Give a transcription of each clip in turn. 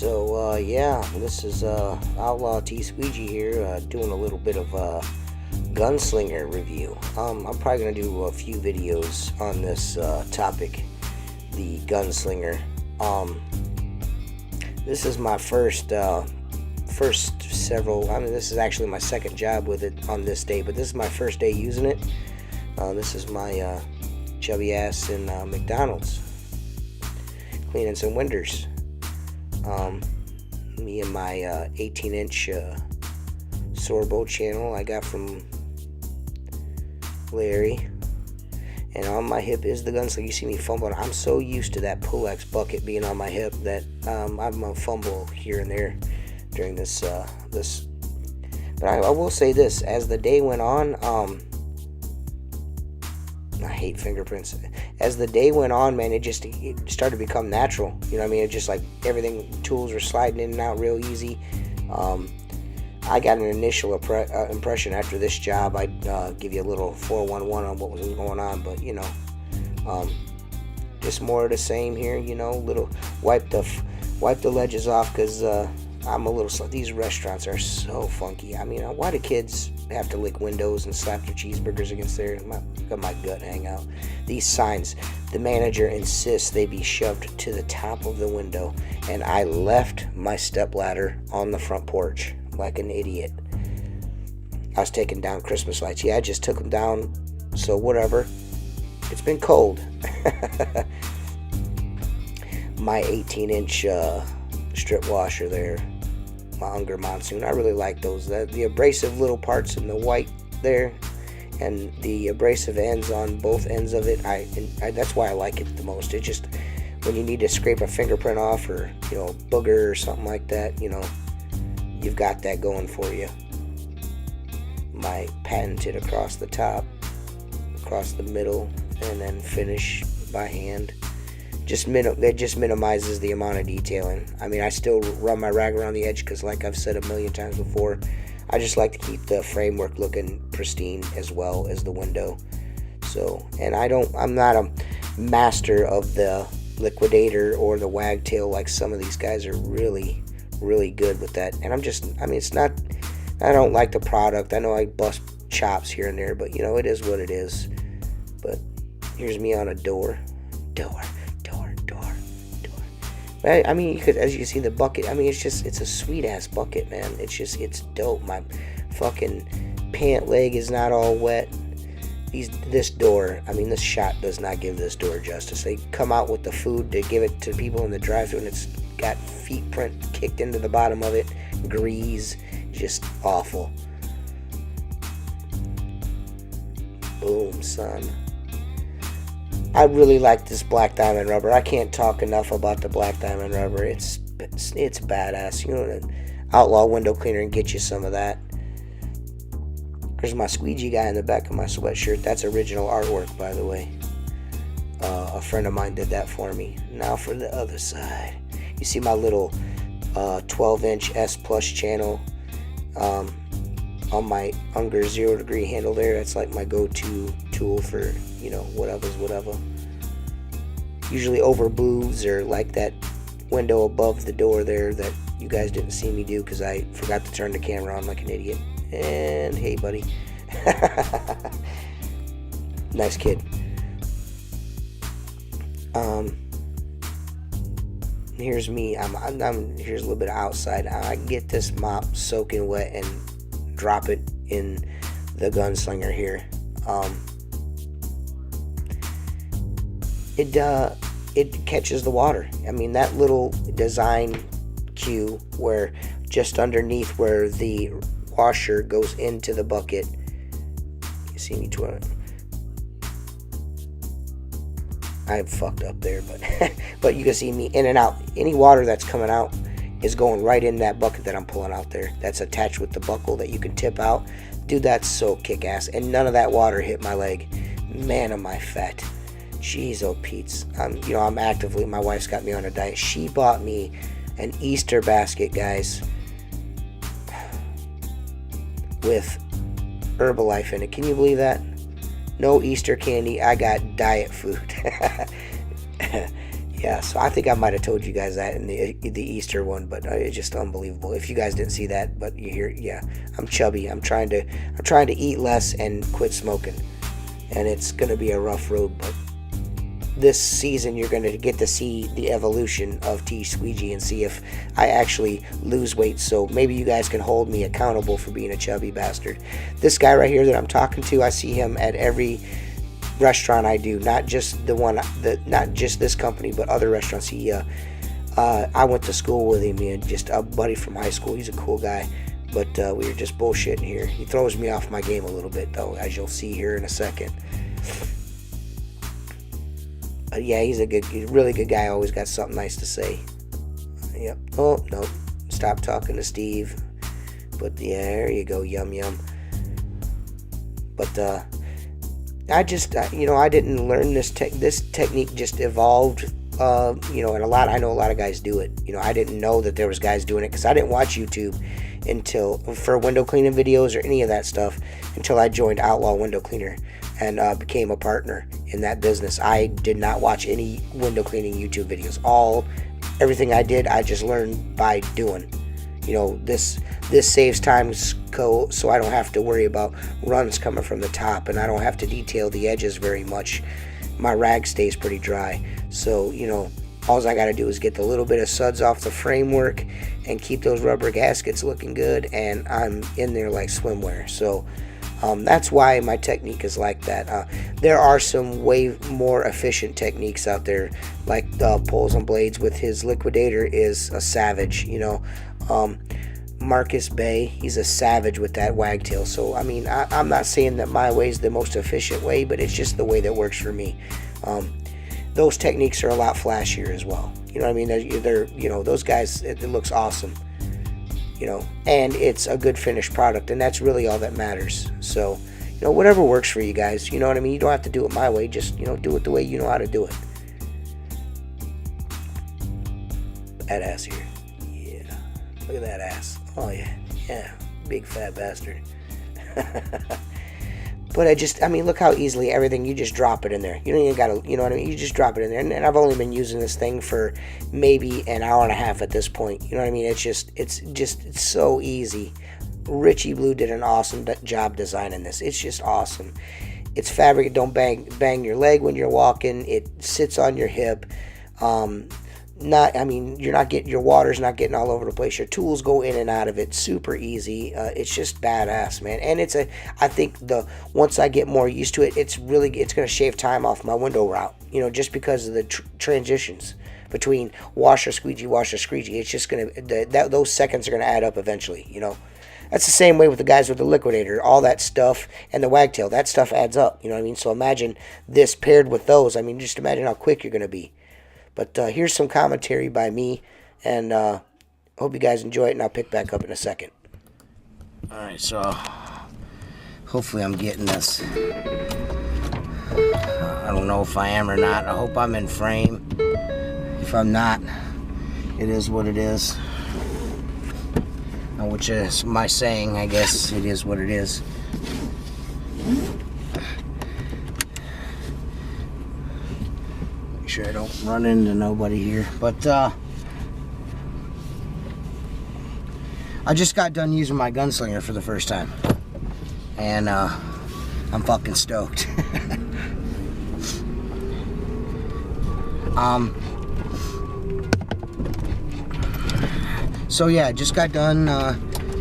Yeah, this is Outlaw T Squeegee here, doing a little bit of Gunslinger review. I'm probably gonna do a few videos on this topic, the Gunslinger. This is my first several. I mean, this is actually my second job with it on this day, but this is my first day using it. This is my chubby ass in McDonald's cleaning some windows. Me and my 18-inch Sorbo channel I got from Larry, and on my hip is the Gunslinger. You see me fumbling. I'm so used to that Pull-X bucket being on my hip that I'm gonna fumble here and there during this. But I will say this: as the day went on, I hate fingerprints. As the day went on, man, it started to become natural. You know what I mean? It just like everything, tools were sliding in and out real easy. I got an initial impression after this job. I'd give you a little 411 on what was going on, but you know, just more of the same here. You know, little wipe the ledges off because I'm a little slow. These restaurants are so funky. I mean, why do kids have to lick windows and slap their cheeseburgers against my gut hang out? These signs, the manager insists they be shoved to the top of the window, and I left my stepladder on the front porch like an idiot. I was taking down Christmas lights. Yeah, I just took them down, so whatever. It's been cold. My 18-inch strip washer there, my Unger Monsoon. I really like those. The abrasive little parts in the white there, and the abrasive ends on both ends of it. That's why I like it the most. It just, when you need to scrape a fingerprint off, or you know, booger or something like that, you know, you've got that going for you. My patented across the top, across the middle, and then finish by hand. It just minimizes the amount of detailing. I mean, I still run my rag around the edge because, like I've said a million times before, I just like to keep the framework looking pristine as well as the window. So, and I'm not a master of the liquidator or the wagtail like some of these guys are really, really good with that. And it's not, I don't like the product. I know I bust chops here and there, but you know, it is what it is. But here's me on a door. I mean, as you can see, the bucket, I mean, it's a sweet ass bucket, man. It's dope. My fucking pant leg is not all wet. This door, I mean, this shot does not give this door justice. They come out with the food to give it to people in the drive-thru, and it's got feet print kicked into the bottom of it, grease, just awful. Boom, son. I really like this black diamond rubber. I can't talk enough about the black diamond rubber. It's badass. You know, an Outlaw window cleaner and get you some of that. There's my squeegee guy in the back of my sweatshirt. That's original artwork, by the way. A friend of mine did that for me. Now for the other side. You see my little 12-inch S Plus channel on my Unger 0 degree handle there. That's like my go-to tool for, you know, whatever. Usually over booths or like that window above the door there that you guys didn't see me do because I forgot to turn the camera on like an idiot. And hey, buddy. Nice kid. Here's me. Here's a little bit of outside. I get this mop soaking wet and drop it in the Gunslinger here. It catches the water. I mean, that little design cue where just underneath where the washer goes into the bucket. You see me twirling. I fucked up there, but you can see me in and out. Any water that's coming out is going right in that bucket that I'm pulling out there. That's attached with the buckle that you can tip out. Dude, that's so kick-ass. And none of that water hit my leg. Man, am I fat. Jeez, oh Pete's. I'm actively, my wife's got me on a diet. She bought me an Easter basket, guys, with Herbalife in it. Can you believe that? No Easter candy. I got diet food. Yeah, so I think I might have told you guys that in the Easter one, but it's just unbelievable. If you guys didn't see that, but you hear, yeah, I'm chubby. I'm trying to eat less and quit smoking, and it's gonna be a rough road. But this season, you're gonna get to see the evolution of T Squeegee and see if I actually lose weight. So maybe you guys can hold me accountable for being a chubby bastard. This guy right here that I'm talking to, I see him at every restaurant I do, not just not just this company, but other restaurants. I went to school with him, and just a buddy from high school. He's a cool guy, but we were just bullshitting here. He throws me off my game a little bit, though, as you'll see here in a second. Yeah, he's a really good guy. Always got something nice to say. Yep. Oh no, stop talking to Steve. But yeah, there you go, yum yum. But I just, I didn't learn this technique just evolved, and I know a lot of guys do it. I didn't know that there was guys doing it because I didn't watch YouTube for window cleaning videos or any of that stuff until I joined Outlaw Window Cleaner and became a partner in that business. I did not watch any window cleaning YouTube videos. Everything I did, I just learned by doing. This saves time, so I don't have to worry about runs coming from the top, and I don't have to detail the edges very much. My rag stays pretty dry, so all I got to do is get the little bit of suds off the framework and keep those rubber gaskets looking good, and I'm in there like swimwear. So that's why my technique is like that. There are some way more efficient techniques out there, like Poles and Blades with his liquidator is a savage. Marcus Bay, he's a savage with that wagtail. So I'm not saying that my way is the most efficient way, but it's just the way that works for me. Those techniques are a lot flashier as well. They're those guys, it looks awesome. And it's a good finished product, and that's really all that matters. So, whatever works for you guys, you know what I mean? You don't have to do it my way, just, do it the way you know how to do it. That ass here. Yeah. Look at that ass. Oh, yeah. Yeah. Big fat bastard. But look how easily everything, you just drop it in there. You don't even gotta, you know what I mean? You just drop it in there. And I've only been using this thing for maybe an hour and a half at this point. You know what I mean? It's so easy. Richie Blue did an awesome job designing this. It's just awesome. It's fabric. It don't bang your leg when you're walking. It sits on your hip. Your water's not getting all over the place. Your tools go in and out of it super easy. It's just badass, man. And I think once I get more used to it, it's going to shave time off my window route, just because of the transitions between washer, squeegee. It's just going to, those seconds are going to add up eventually, That's the same way with the guys with the liquidator. All that stuff and the wagtail, that stuff adds up, So imagine this paired with those. Just imagine how quick you're going to be. But here's some commentary by me, and hope you guys enjoy it, and I'll pick back up in a second. Alright, so hopefully I'm getting this. I don't know if I am or not. I hope I'm in frame. If I'm not, it is what it is. Which is my saying, I guess it is what it is. Sure I don't run into nobody here, but I just got done using my Gunslinger for the first time, and I'm fucking stoked. So yeah, just got done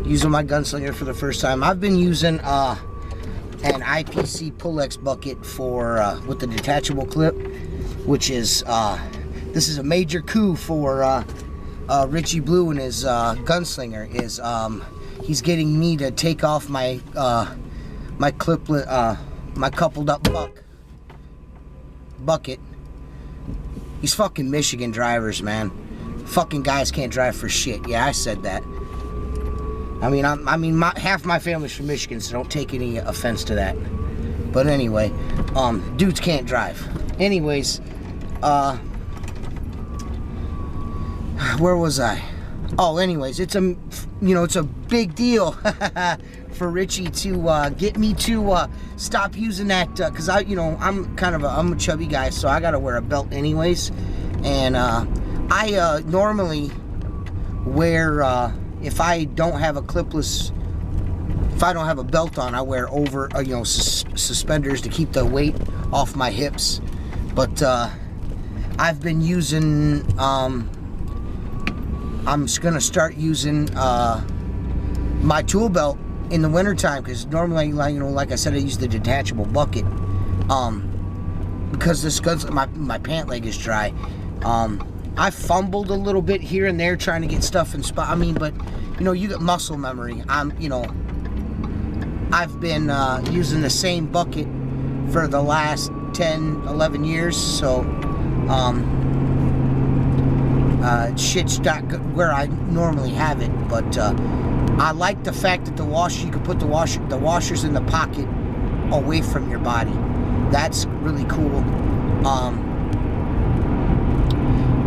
using my Gunslinger for the first time. I've been using an IPC Pull-X bucket with the detachable clip, which is this is a major coup for Richie Blue and his Gunslinger. Is he's getting me to take off my my cliplet, my coupled up bucket. These fucking Michigan drivers, man. Fucking guys can't drive for shit. Yeah, I said that. Half my family's from Michigan, so don't take any offense to that. But anyway, dudes can't drive. Anyways, where was I? Oh, anyways, it's a big deal for Richie to get me to stop using that, because I'm a chubby guy, so I gotta wear a belt anyways. And I normally wear, if I don't have a clipless, if I don't have a belt on, I wear over, you know, suspenders to keep the weight off my hips. But I've been using, I'm just gonna start using my tool belt in the wintertime, because normally, like, you know, like I said, I use the detachable bucket because this my pant leg is dry. I fumbled a little bit here and there trying to get stuff in spot. I mean, but you know, you get muscle memory. You know, I've been using the same bucket for the last 10, 11 years, so shit's not good where I normally have it. But I like the fact that the washer, you can put the washers in the pocket away from your body. That's really cool.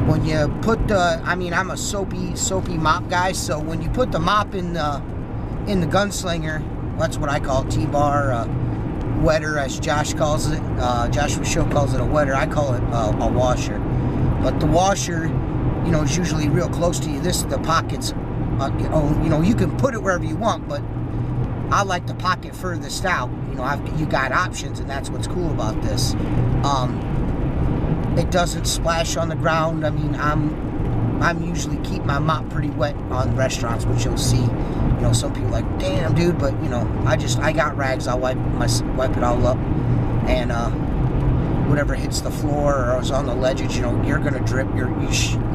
When you put the, I mean, I'm a soapy mop guy, so when you put the mop in the Gunslinger, that's what I call it, T-bar, wetter, as Josh calls it. Joshua Show calls it a wetter. I call it a washer. But the washer, you know, is usually real close to you. The pockets, you know, you can put it wherever you want, but I like the pocket furthest out. You know, you got options, and that's what's cool about this. It doesn't splash on the ground. I mean, I'm usually keep my mop pretty wet on restaurants, which you'll see. You know, some people are like, damn, dude, but you know, I got rags. I'll wipe it all up, and whatever hits the floor or is on the ledges, you know, you're gonna drip. You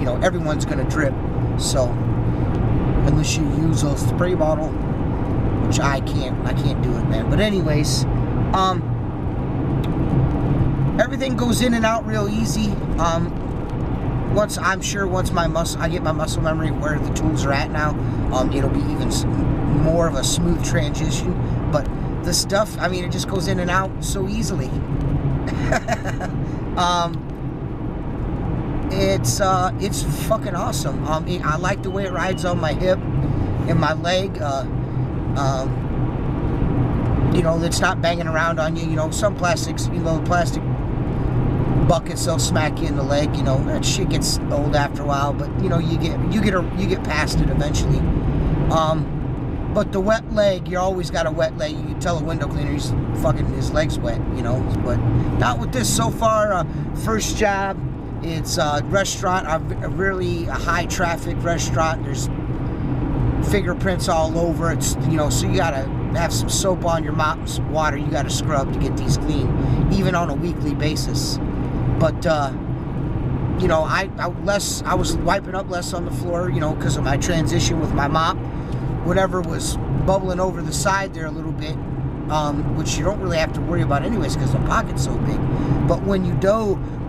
know, everyone's gonna drip. So unless you use a spray bottle, which I can't do it, man. But anyways, everything goes in and out real easy. Once I get my muscle memory where the tools are at now, it'll be even more of a smooth transition. But the stuff, I mean, it just goes in and out so easily. It's fucking awesome. I like the way it rides on my hip and my leg. You know, it's not banging around on you. You know, some plastics, you know, plastic buckets, they'll smack you in the leg. You know, that shit gets old after a while, but you know, you get past it eventually. But the wet leg, you always got a wet leg. You can tell a window cleaner, his leg's wet, you know. But not with this so far. First job, it's a restaurant, a really high traffic restaurant. There's fingerprints all over. It's, you know, so you gotta have some soap on your mop, some water. You gotta scrub to get these clean, even on a weekly basis. But you know, I was wiping up less on the floor, you know, because of my transition with my mop. Whatever was bubbling over the side there a little bit, which you don't really have to worry about anyways because the pocket's so big. But when you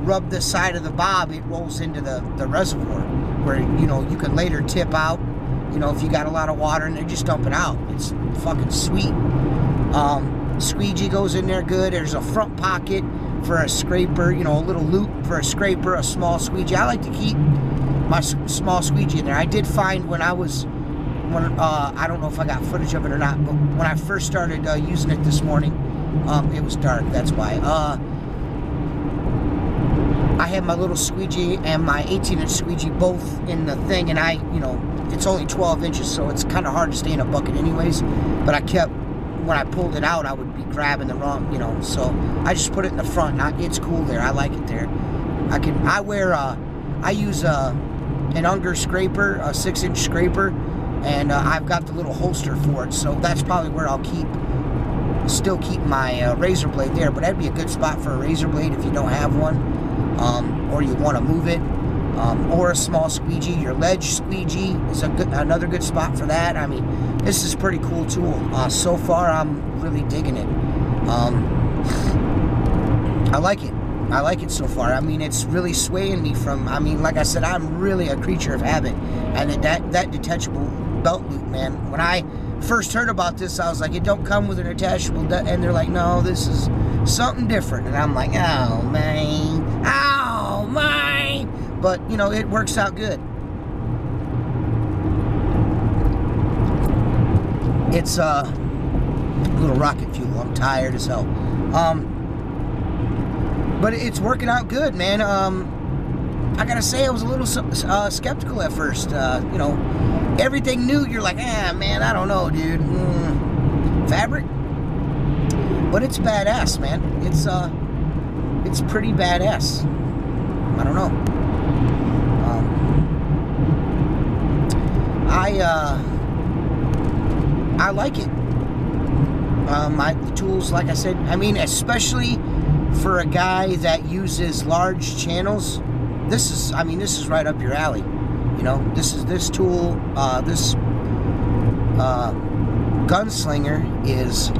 rub the side of the bob, it rolls into the reservoir where, you know, you can later tip out. You know, if you got a lot of water in there, just dump it out. It's fucking sweet. Squeegee goes in there good. There's a front pocket for a scraper, you know, a little loop for a scraper, a small squeegee. I like to keep my small squeegee in there. I did find when I don't know if I got footage of it or not, but when I first started using it this morning, it was dark, that's why. I had my little squeegee and my 18-inch squeegee both in the thing, and you know, it's only 12 inches, so it's kind of hard to stay in a bucket anyways, but when I pulled it out, I would be grabbing the wrong, you know, so I just put it in the front. It's cool there. I like it there. I use an Unger scraper, a 6-inch scraper, and I've got the little holster for it, so that's probably where I'll still keep my razor blade there. But that'd be a good spot for a razor blade if you don't have one, or you want to move it, or a small squeegee. Your ledge squeegee is another good spot for that. I mean, this is a pretty cool tool. So far, I'm really digging it. I like it. I like it so far. I mean, it's really swaying me from, I mean, like I said, I'm really a creature of habit. And that detachable belt loop, man, when I first heard about this, I was like, it don't come with an attachable, and they're like, no, this is something different. And I'm like, oh, man. But, you know, it works out good. It's a little rocket fuel. I'm tired as hell. But it's working out good, man. I gotta say, I was a little skeptical at first. You know, everything new, you're like, man, I don't know, dude. Fabric, but it's badass, man. It's pretty badass. I don't know. I like it. The tools, like I said, I mean, especially for a guy that uses large channels, this is right up your alley. You know, this tool, this Gunslinger is,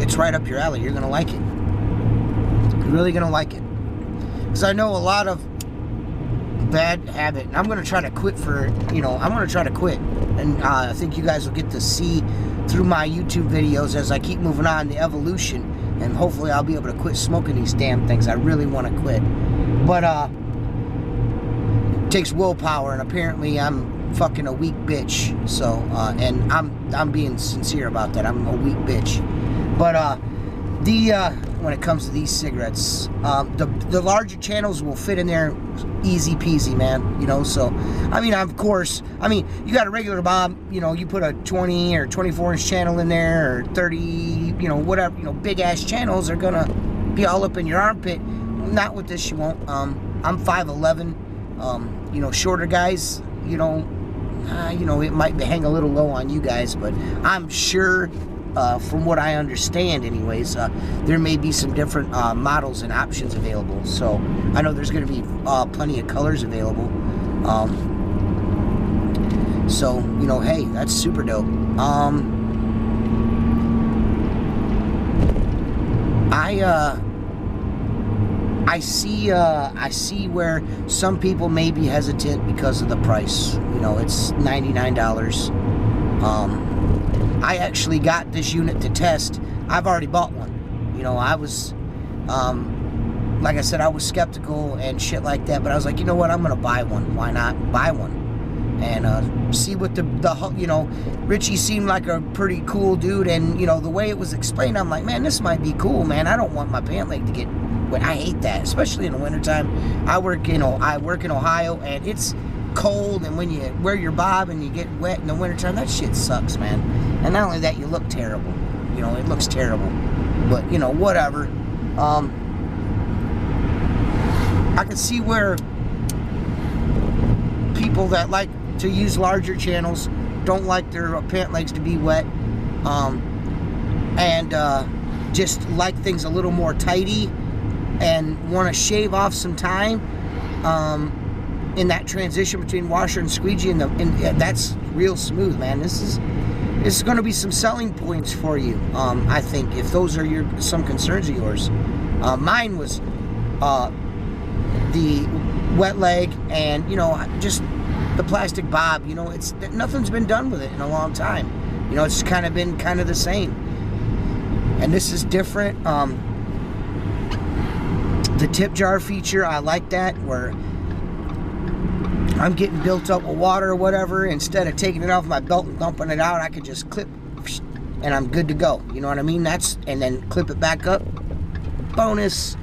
it's right up your alley. You're gonna like it. You're really gonna like it. Because I know a lot of bad habit, and I'm gonna try to quit I'm gonna try to quit. And I think you guys will get to see through my YouTube videos as I keep moving on, the evolution, and hopefully I'll be able to quit smoking these damn things. I really want to quit, but it takes willpower, and apparently I'm fucking a weak bitch. So and I'm being sincere about that. I'm a weak bitch. But when it comes to these cigarettes, the larger channels will fit in there easy peasy, man. You know, so I mean, of course, I mean, you got a regular bob, you know, you put a 20 or 24-inch channel in there, or 30, you know, whatever, you know, big ass channels are gonna be all up in your armpit. Not with this, you won't. I'm 5'11", you know, shorter guys, you know, it might hang a little low on you guys, but I'm sure, from what I understand anyways, there may be some different models and options available. So I know there's going to be plenty of colors available. So, you know, hey, that's super dope. I see where some people may be hesitant because of the price. You know, it's $99. I actually got this unit to test. I've already bought one. You know, I was, like I said, I was skeptical and shit like that, but I was like, you know what, I'm gonna buy one. Why not buy one? And see what the you know, Richie seemed like a pretty cool dude, and you know, the way it was explained, I'm like, man, this might be cool, man. I don't want my pant leg to get wet. I hate that, especially in the wintertime. I work in Ohio, and it's cold, and when you wear your bob and you get wet in the wintertime, that shit sucks, man. And not only that, you look terrible. You know, it looks terrible. But, you know, whatever. I can see where people that like to use larger channels don't like their pant legs to be wet. And just like things a little more tidy and want to shave off some time in that transition between washer and squeegee, and that's real smooth, man. This is going to be some selling points for you, I think, if those are some concerns of yours. Mine was the wet leg, and you know, just the plastic bob. You know, nothing's been done with it in a long time. You know, it's kind of been the same, and this is different. The tip jar feature, I like that, where I'm getting built up with water or whatever, instead of taking it off my belt and dumping it out, I could just clip and I'm good to go. You know what I mean? And then clip it back up. Bonus.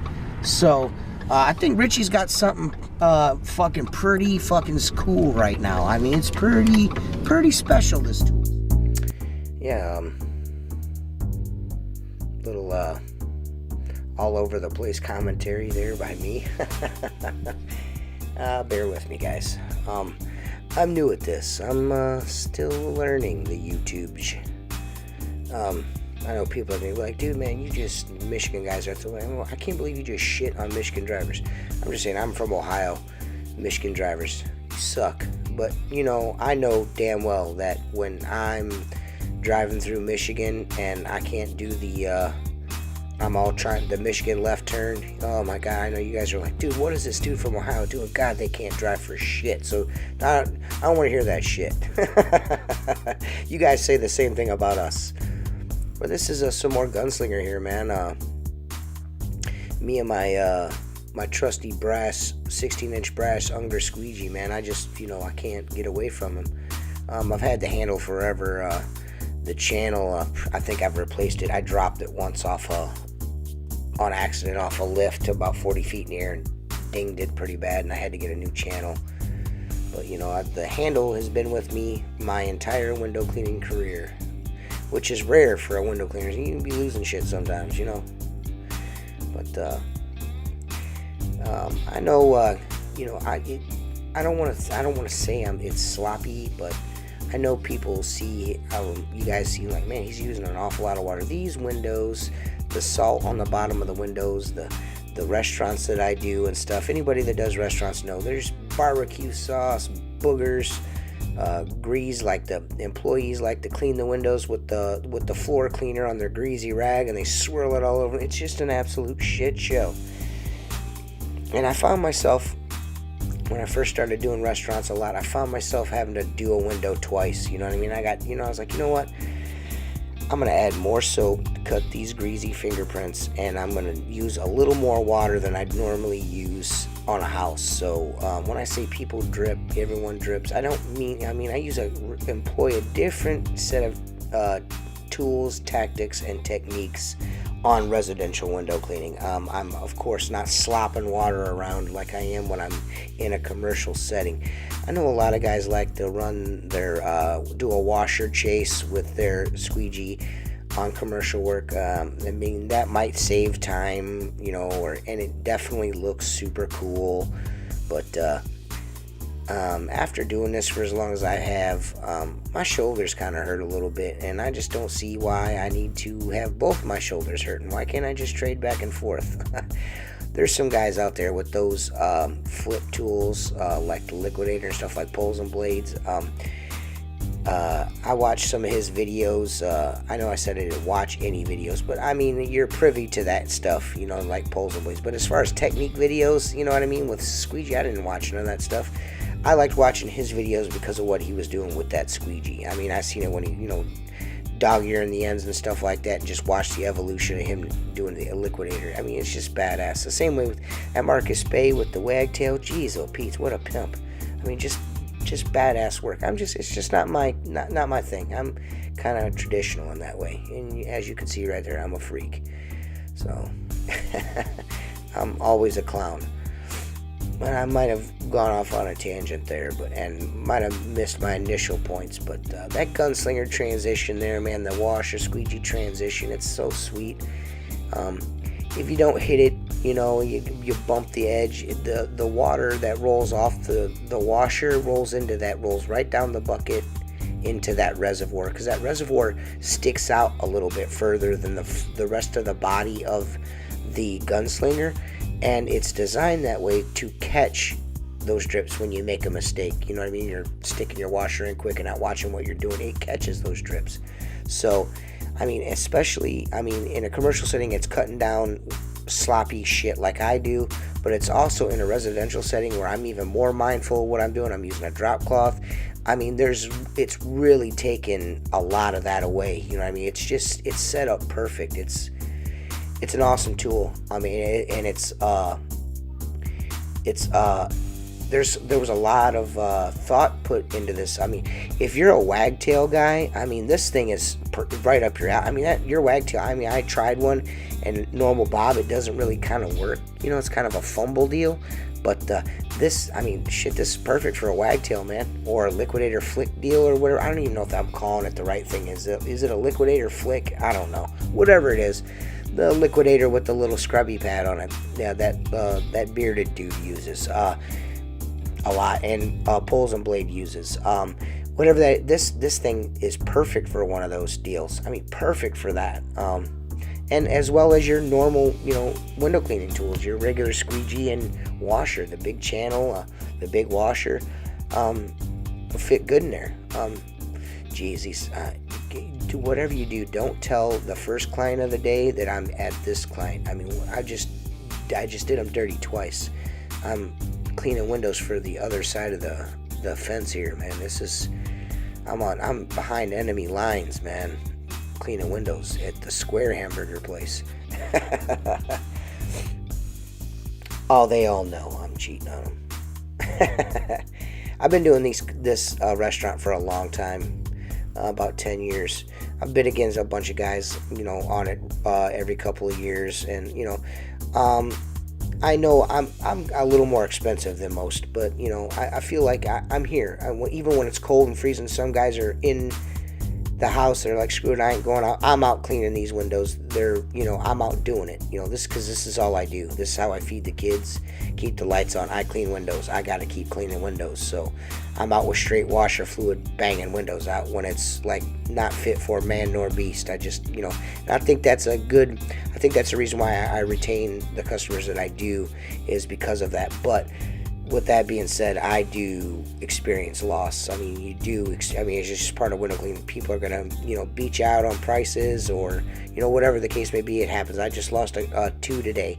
So I think Richie's got something fucking pretty fucking cool right now. I mean, it's pretty special, this tool. Yeah, little all over the place commentary there by me. Bear with me, guys. I'm new at this. I'm still learning the YouTubes. I know people are gonna be like, dude, man, you just Michigan guys are like, I can't believe you just shit on Michigan drivers. I'm just saying, I'm from Ohio. Michigan drivers suck. But, you know, I know damn well that when I'm driving through Michigan and I can't do the Michigan left turn. Oh my God, I know you guys are like, dude, what is this dude from Ohio doing? God, they can't drive for shit. So I don't want to hear that shit. You guys say the same thing about us. But this is some more Gunslinger here, man. Me and my trusty brass, 16-inch brass Unger squeegee, man. I just, you know, I can't get away from him. I've had the handle forever. The channel, I think I've replaced it. I dropped it once on accident off a lift to about 40 feet in the air and dinged it pretty bad, and I had to get a new channel. But you know, the handle has been with me my entire window cleaning career, which is rare for a window cleaner. You can be losing shit sometimes, you know. But I know, you know, I don't want to say it's sloppy, but I know people see how you guys see, like, man, he's using an awful lot of water. These windows, the salt on the bottom of the windows, the restaurants that I do and stuff. Anybody that does restaurants know there's barbecue sauce, boogers, grease. Like the employees like to clean the windows with the floor cleaner on their greasy rag, and they swirl it all over. It's just an absolute shit show. And I found myself, when I first started doing restaurants a lot, I found myself having to do a window twice. You know what I mean? I was like, you know what? I'm going to add more soap to cut these greasy fingerprints, and I'm going to use a little more water than I'd normally use on a house. So when I say people drip, everyone drips, I employ a different set of tools, tactics, and techniques on residential window cleaning. I'm of course not slopping water around like I am when I'm in a commercial setting. I know a lot of guys like to run their do a washer chase with their squeegee on commercial work. I mean, that might save time, you know, and it definitely looks super cool. But after doing this for as long as I have, my shoulders kind of hurt a little bit, and I just don't see why I need to have both my shoulders hurting. Why can't I just trade back and forth? There's some guys out there with those flip tools, like the Liquidator and stuff, like poles and blades. I watched some of his videos. I know I said I didn't watch any videos, but I mean, you're privy to that stuff, you know, like poles and blades. But as far as technique videos, you know what I mean, with squeegee, I didn't watch none of that stuff. I liked watching his videos because of what he was doing with that squeegee. I mean, I seen it when he, you know, dog ear in the ends and stuff like that, and just watch the evolution of him doing the Liquidator. I mean, it's just badass. The same way with that Marcus Bay with the wagtail. Jeez, oh Pete, what a pimp. I mean, just badass work. It's just not my thing. I'm kind of traditional in that way, and as you can see right there, I'm a freak. So I'm always a clown. But I might have gone off on a tangent there, and might have missed my initial points. But that Gunslinger transition there, man, the washer squeegee transition, it's so sweet. If you don't hit it, you know, you bump the edge. The water that rolls off the washer rolls right down the bucket into that reservoir, because that reservoir sticks out a little bit further than the rest of the body of the Gunslinger. And it's designed that way to catch those drips when you make a mistake. You know what I mean? You're sticking your washer in quick and not watching what you're doing. It catches those drips. So, I mean, especially, in a commercial setting, it's cutting down sloppy shit like I do. But it's also in a residential setting where I'm even more mindful of what I'm doing. I'm using a drop cloth. I mean, it's really taken a lot of that away. You know what I mean? It's set up perfect. It's an awesome tool. I mean, and there was a lot of thought put into this. I mean, if you're a wagtail guy, I mean, this thing is right up your alley. I mean, your wagtail, I mean, I tried one, and normal bob, it doesn't really kind of work. You know, it's kind of a fumble deal. But this, I mean, shit, this is perfect for a wagtail, man. Or a Liquidator flick deal or whatever. I don't even know if I'm calling it the right thing. Is it a Liquidator flick? I don't know. Whatever it is. The Liquidator with the little scrubby pad on it. Yeah, that bearded dude uses a lot, and Poles and Blade uses. Whatever that, this thing is perfect for one of those deals. I mean, perfect for that. And as well as your normal, you know, window cleaning tools, your regular squeegee and washer, the big channel, the big washer, fit good in there. Do whatever you do, don't tell the first client of the day that I'm at this client. I mean, I just did them dirty twice. I'm cleaning windows for the other side of the fence here, man. I'm behind enemy lines, man, cleaning windows at the Square hamburger place. Oh, they all know I'm cheating on them. I've been doing this restaurant for a long time. About 10 years. I've been against a bunch of guys, you know, on it every couple of years, and you know, I know I'm a little more expensive than most, but you know, I feel like I'm here. Even when it's cold and freezing, some guys are in the house. They're like, screw it, I ain't going out. I'm out cleaning these windows. I'm out doing it. You know, because this is all I do. This is how I feed the kids, keep the lights on. I clean windows. I got to keep cleaning windows. So I'm out with straight washer fluid, banging windows out when it's like not fit for man nor beast. I just, and I think that's I think that's the reason why I retain the customers that I do, is because of that. But with that being said, I do experience loss. I mean, it's just part of window cleaning. People are going to, beat you out on prices, or, whatever the case may be, it happens. I just lost a 2 today,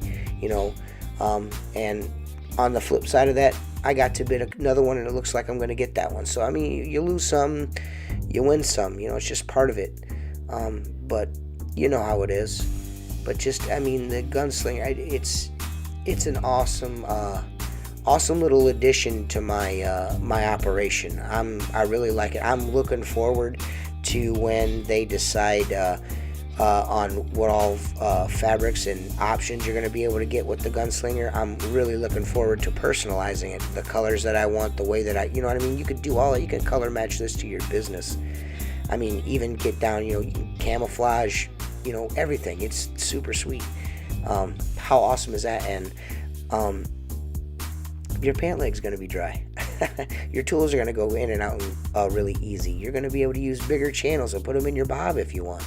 and on the flip side of that, I got to bid another one, and it looks like I'm going to get that one. So, I mean, you lose some, you win some, it's just part of it. But you know how it is. But just, I mean, the Gunslinger, it's an awesome little addition to my my operation. I really like it. I'm looking forward to when they decide on what all fabrics and options you're going to be able to get with the Gunslinger. I'm really looking forward to personalizing it, the colors that I want, the way that I, you know what I mean. You could do all that. You can color match this to your business. I mean, even get down, you can camouflage, everything. It's super sweet. How awesome is that? And your pant leg's going to be dry. Your tools are going to go in and out really easy. You're going to be able to use bigger channels and put them in your bob if you want.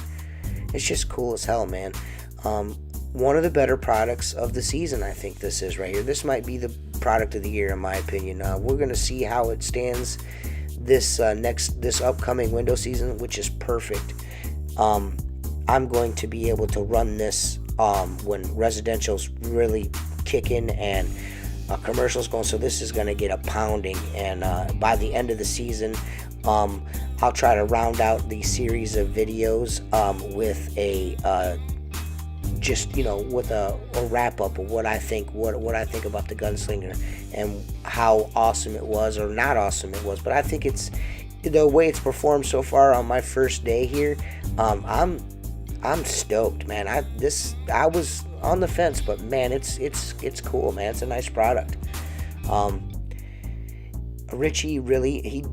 It's just cool as hell, man. One of the better products of the season, I think this is right here. This might be the product of the year, in my opinion. We're going to see how it stands this upcoming window season, which is perfect. I'm going to be able to run this when residential's really kicking and commercials going, so this is going to get a pounding, and by the end of the season, I'll try to round out the series of videos with a with a wrap up of what I think about the Gunslinger and how awesome it was, or not awesome it was. But I think it's the way it's performed so far on my first day here. I'm stoked, man. I was on the fence, but man, it's cool, man. It's a nice product. Richie really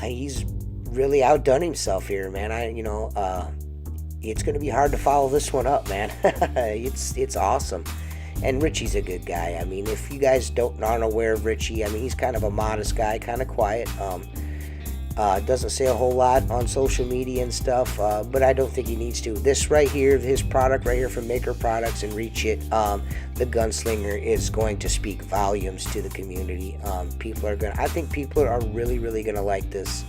he's really outdone himself here, man. It's gonna be hard to follow this one up, man. It's awesome. And Richie's a good guy. I mean, if you guys aren't aware of Richie, I mean, he's kind of a modest guy, kind of quiet. Doesn't say a whole lot on social media and stuff, but I don't think he needs to. This right here, his product right here from Maker Products and Reach It, the Gunslinger, is going to speak volumes to the community. I think people are really, really gonna like this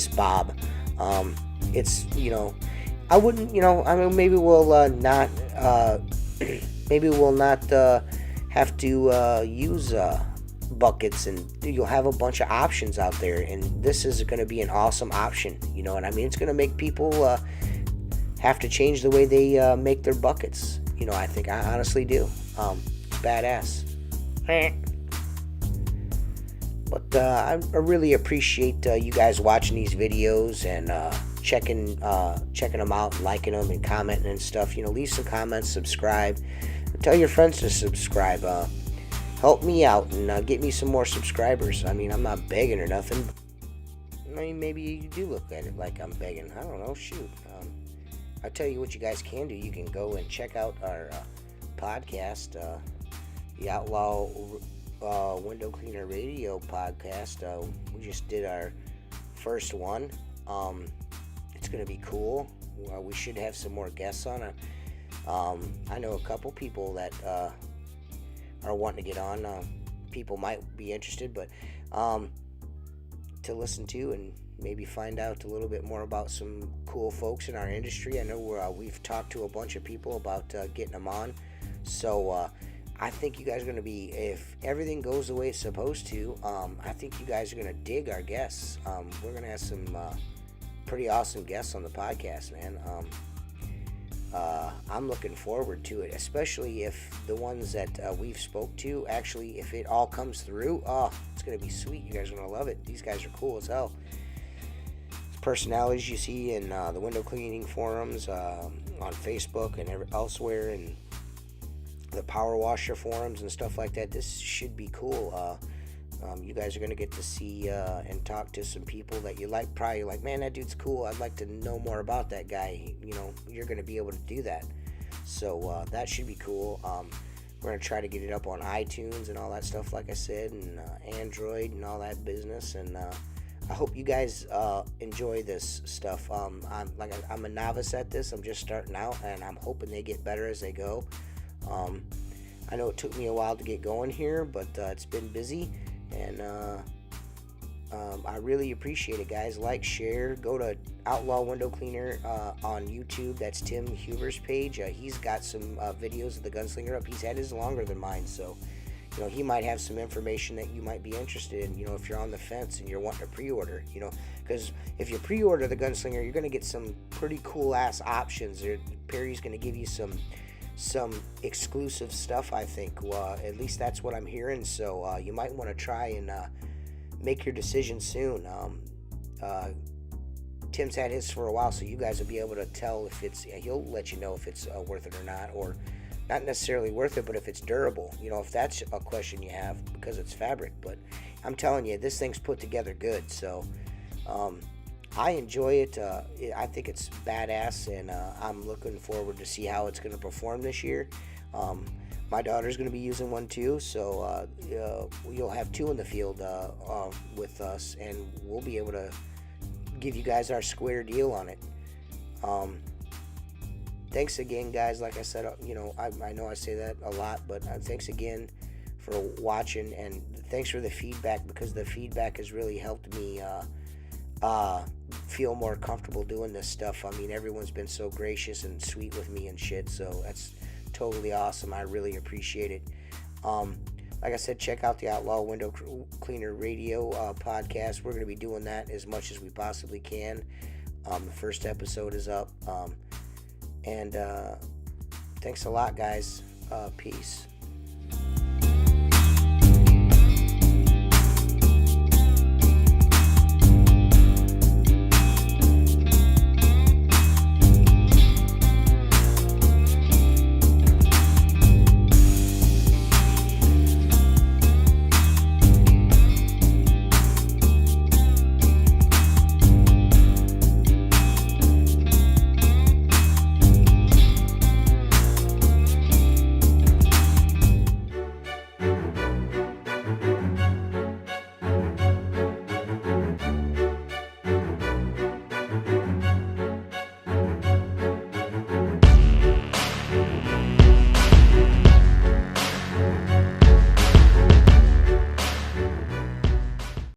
bob. It's, I wouldn't, I mean, maybe we'll not have to use buckets, and you'll have a bunch of options out there, and this is going to be an awesome option. You know what I mean? It's going to make people have to change the way they make their buckets. I think I honestly do. Badass. But I really appreciate you guys watching these videos and checking them out, and liking them and commenting and stuff. Leave some comments, subscribe, and tell your friends to subscribe. Help me out and get me some more subscribers. I mean, I'm not begging or nothing. I mean, maybe you do look at it like I'm begging. I don't know. Shoot. I'll tell you what you guys can do. You can go and check out our podcast, the Outlaw Window Cleaner Radio podcast. We just did our first one. It's going to be cool. We should have some more guests on it. I know a couple people that are wanting to get on. People might be interested, but to listen to and maybe find out a little bit more about some cool folks in our industry. I know we've talked to a bunch of people about getting them on. So I think you guys are going to be, if everything goes the way it's supposed to, I think you guys are going to dig our guests. We're going to have some pretty awesome guests on the podcast, man. I'm looking forward to it, especially if the ones that we've spoke to, actually, if it all comes through, it's going to be sweet. You guys are going to love it. These guys are cool as hell. Personalities you see in the window cleaning forums on Facebook and elsewhere, and the power washer forums and stuff like that. This should be cool. You guys are going to get to see and talk to some people that you like. Probably like, man, that dude's cool. I'd like to know more about that guy. You know, you're going to be able to do that. So that should be cool. We're going to try to get it up on iTunes and all that stuff, like I said, and Android and all that business. And I hope you guys enjoy this stuff. I'm a novice at this. I'm just starting out, and I'm hoping they get better as they go. I know it took me a while to get going here, but it's been busy, and I really appreciate it, guys. Like, share, go to Outlaw Window Cleaner on YouTube. That's Tim Huber's page. He's got some videos of the Gunslinger up. He's had his longer than mine, so you know, he might have some information that you might be interested in, you know, if you're on the fence and you're wanting to pre-order, you know, because if you pre-order the Gunslinger, you're going to get some pretty cool-ass options. Perry's going to give you some exclusive stuff, I think. At least that's what I'm hearing, so you might want to try and make your decision soon. Tim's had his for a while, so you guys will be able to tell if it's, he'll let you know if it's worth it or not, or not necessarily worth it, but if it's durable, you know, if that's a question you have, because it's fabric. But I'm telling you, this thing's put together good, so I enjoy it. I think it's badass, and I'm looking forward to see how it's going to perform this year. My daughter's going to be using one too, so you'll have two in the field with us, and we'll be able to give you guys our square deal on it. Thanks again, guys. Like I said, you know, I know I say that a lot, but thanks again for watching, and thanks for the feedback, because the feedback has really helped me feel more comfortable doing this stuff. I mean, everyone's been so gracious and sweet with me and shit, so that's totally awesome. I really appreciate it. Like I said, check out the Outlaw Window Cleaner Radio podcast. We're going to be doing that as much as we possibly can. The first episode is up. And thanks a lot, guys. Peace.